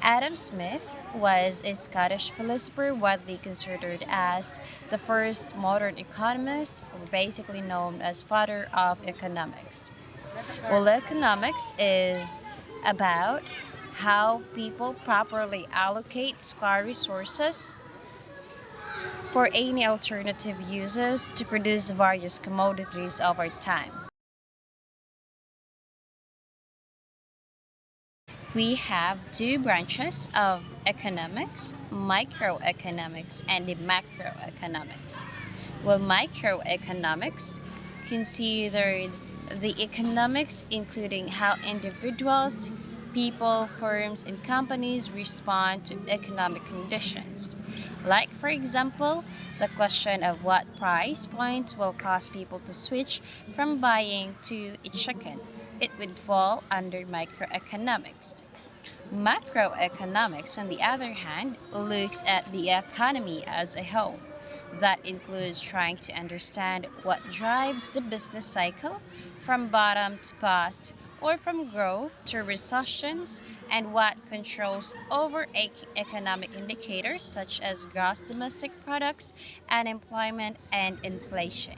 Adam Smith was a Scottish philosopher widely considered as the first modern economist, or basically known as father of economics. Well, economics is about how people properly allocate scarce resources for any alternative uses to produce various commodities over time. We have two branches of economics, microeconomics and the macroeconomics. Well, microeconomics consider the economics including how individuals, people, firms, and companies respond to economic conditions. Like, for example, the question of what price point will cause people to switch from buying to a chicken. It would fall under microeconomics. Macroeconomics, on the other hand, looks at the economy as a whole. That includes trying to understand what drives the business cycle from bottom to bust or from growth to recessions and what controls over economic indicators such as gross domestic products, unemployment, and inflation.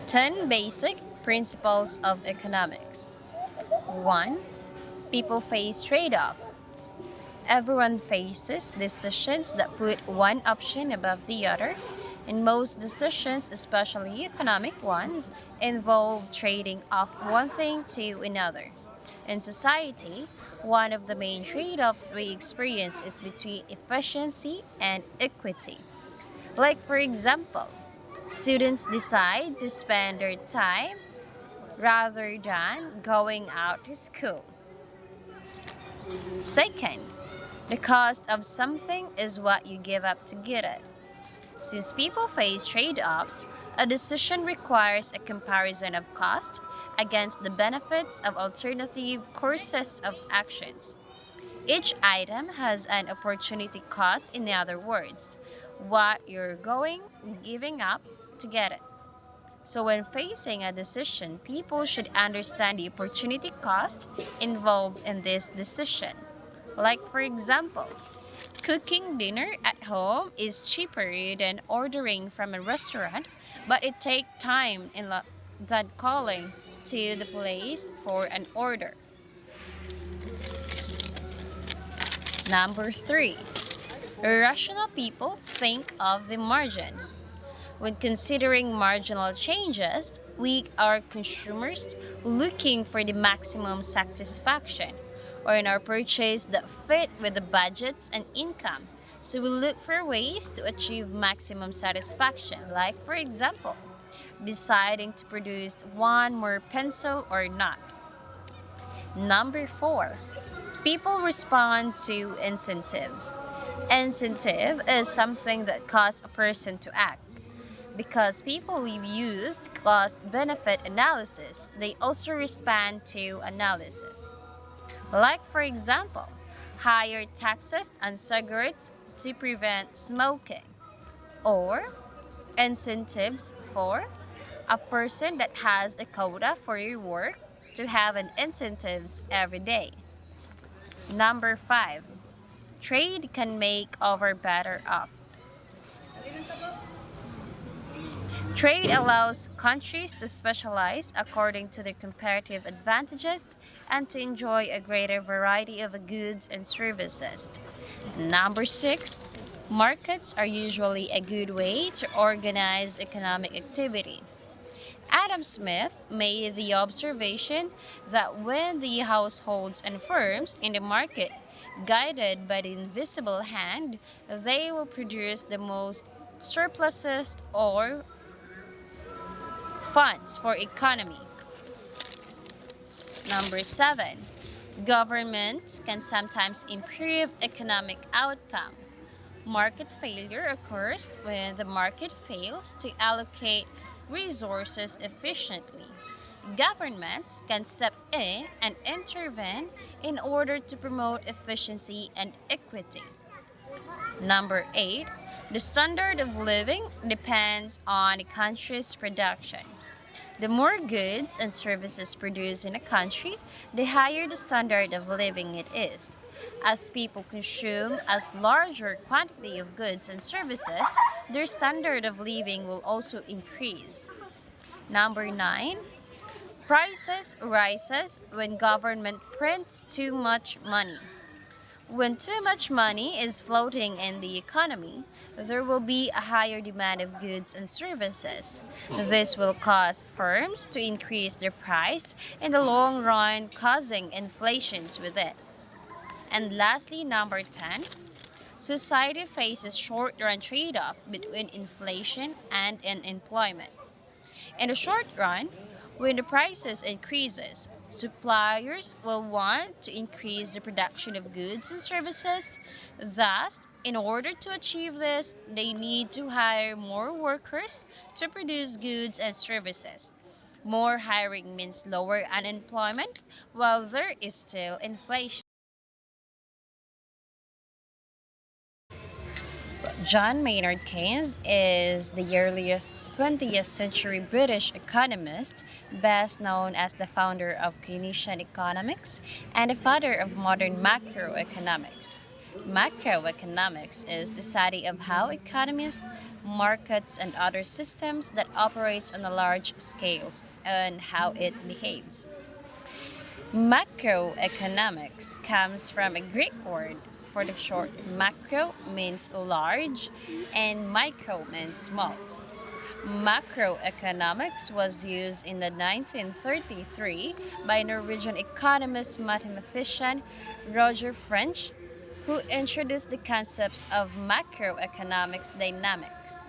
10 basic principles of economics. 1. People face trade off. Everyone faces decisions that put one option above the other, and most decisions, especially economic ones, involve trading off one thing to another. In society, one of the main trade offs we experience is between efficiency and equity. Like, for example, students decide to spend their time rather than going out to school. Second, the cost of something is what you give up to get it. Since people face trade offs, a decision requires a comparison of cost against the benefits of alternative courses of actions. Each item has an opportunity cost, in other words, what you're giving up to get it. So, when facing a decision, people should understand the opportunity cost involved in this decision. Like, for example, cooking dinner at home is cheaper than ordering from a restaurant, but it takes time than calling to the place for an order. Number 3. Rational people think of the margin. When considering marginal changes, we are consumers looking for the maximum satisfaction or in our purchase that fit with the budgets and income. So we look for ways to achieve maximum satisfaction, like for example, deciding to produce one more pencil or not. Number 4. People respond to incentives. Incentive is something that causes a person to act. Because people used cost benefit analysis, they also respond to analysis. Like, for example, higher taxes on cigarettes to prevent smoking, or incentives for a person that has a quota for your work to have an incentives every day. Number 5. Trade can make over better off. Trade allows countries to specialize according to their comparative advantages and to enjoy a greater variety of goods and services. Number 6, markets are usually a good way to organize economic activity. Adam Smith made the observation that when the households and firms in the market, guided by the invisible hand, they will produce the most surpluses or funds for economy. Number 7, governments can sometimes improve economic outcome. Market failure occurs when the market fails to allocate resources efficiently. Governments can step in and intervene in order to promote efficiency and equity. Number 8, the standard of living depends on the country's production. The more goods and services produced in a country, the higher the standard of living it is. As people consume a larger quantity of goods and services, their standard of living will also increase. Number 9, prices rises when government prints too much money. When too much money is floating in the economy, there will be a higher demand of goods and services. This will cause firms to increase their price in the long run, causing inflations with it. And lastly, number 10, society faces short-run trade-off between inflation and unemployment. In the short run, when the prices increases, suppliers will want to increase the production of goods and services. Thus, in order to achieve this, they need to hire more workers to produce goods and services. More hiring means lower unemployment, while there is still inflation. John Maynard Keynes is the earliest 20th century British economist, best known as the founder of Keynesian economics and the father of modern macroeconomics. Macroeconomics is the study of how economies, markets, and other systems that operates on a large scale and how it behaves. Macroeconomics comes from a Greek word for the short macro means large and micro means small. Macroeconomics was used in the 1933 by Norwegian economist mathematician Roger French, who introduced the concepts of macroeconomics dynamics.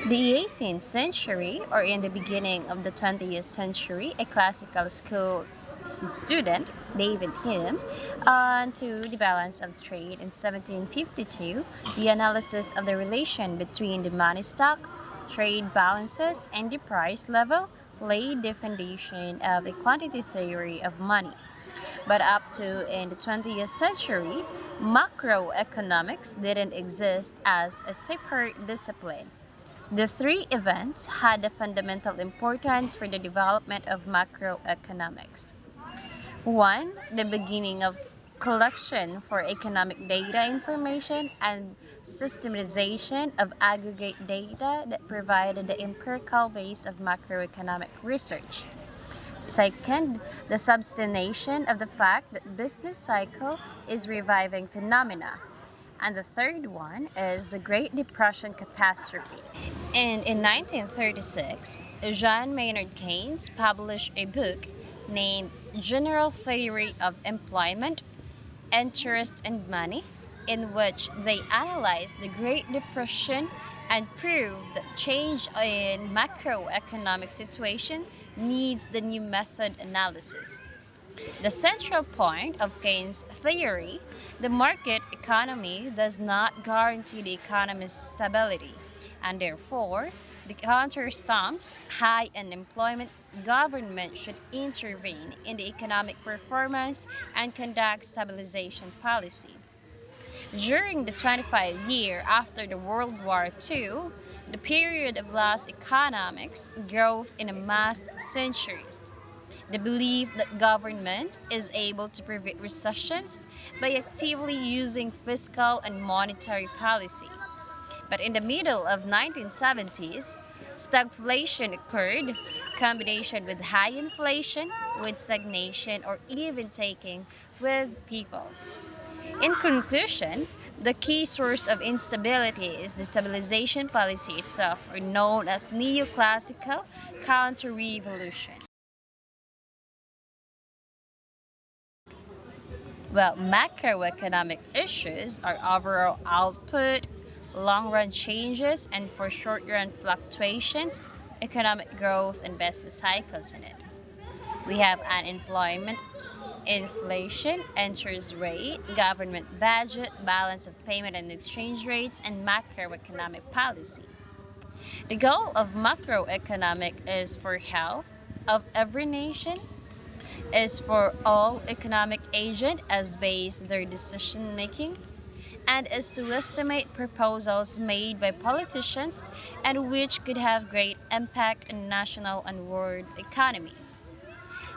The 18th century, or in the beginning of the 20th century, a classical school student, David Hume, onto the balance of trade in 1752, the analysis of the relation between the money stock, trade balances, and the price level laid the foundation of the quantity theory of money. But up to in the 20th century, macroeconomics didn't exist as a separate discipline. The three events had a fundamental importance for the development of macroeconomics. One, the beginning of collection for economic data information and systematization of aggregate data that provided the empirical base of macroeconomic research. Second, the substantiation of the fact that business cycle is reviving phenomena. And the third one is the Great Depression catastrophe. And in 1936, John Maynard Keynes published a book named General Theory of Employment, Interest, and Money, in which they analyzed the Great Depression and proved that change in macroeconomic situation needs the new method analysis. The central point of Keynes' theory, the market economy does not guarantee the economy's stability, and therefore, the counter-stumps high unemployment. Government should intervene in the economic performance and conduct stabilization policy. During the 25 years after the World War II, the period of lost economics growth in a mass centuries. The belief that government is able to prevent recessions by actively using fiscal and monetary policy. But in the middle of 1970s, stagflation occurred, combination with high inflation, with stagnation, or even taking with people. In conclusion, the key source of instability is the stabilization policy itself, or known as neoclassical counter-revolution. Well, macroeconomic issues are overall output, long-run changes, and for short-run fluctuations, economic growth and business cycles in it. We have unemployment, inflation, interest rate, government budget, balance of payment and exchange rates, and macroeconomic policy. The goal of macroeconomic is for health of every nation, is for all economic agent as base their decision making, and is to estimate proposals made by politicians and which could have great impact on national and world economy.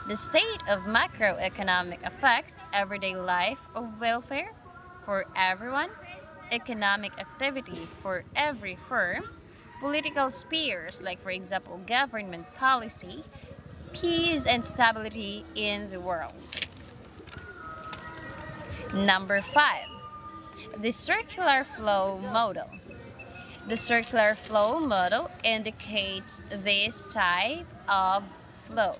The state of macroeconomic affects everyday life of welfare for everyone, economic activity for every firm, political spheres like for example government policy, peace and stability in the world. Number 5. The circular flow model. The circular flow model indicates this type of flow.